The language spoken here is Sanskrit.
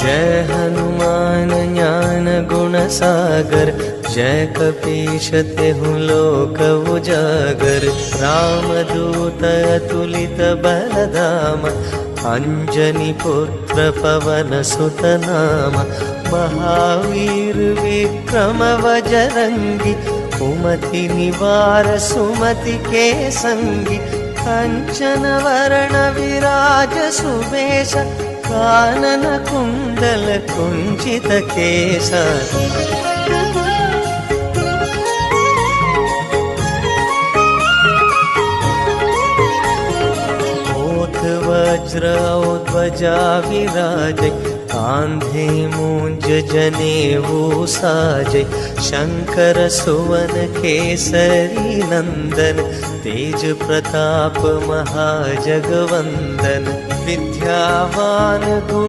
जय हनुमान ज्ञान गुण सागर, जय कपीश तिहुँ लोक उजागर। रामदूत अतुलित बल धाम, अंजनी पुत्र पवन सुत नाम। महावीर विक्रम बजरंगी, कुमति निवार सुमति के संगी। कंचन वरण विराज सुबेश, कानन कुंडल कुंचित केश। वज्र ध्वजा विराजै, कांधे मूंज जनेऊ साजै। शंकर सुवन केसरी नंदन, तेज प्रताप महाजगवंदन। विद्यावान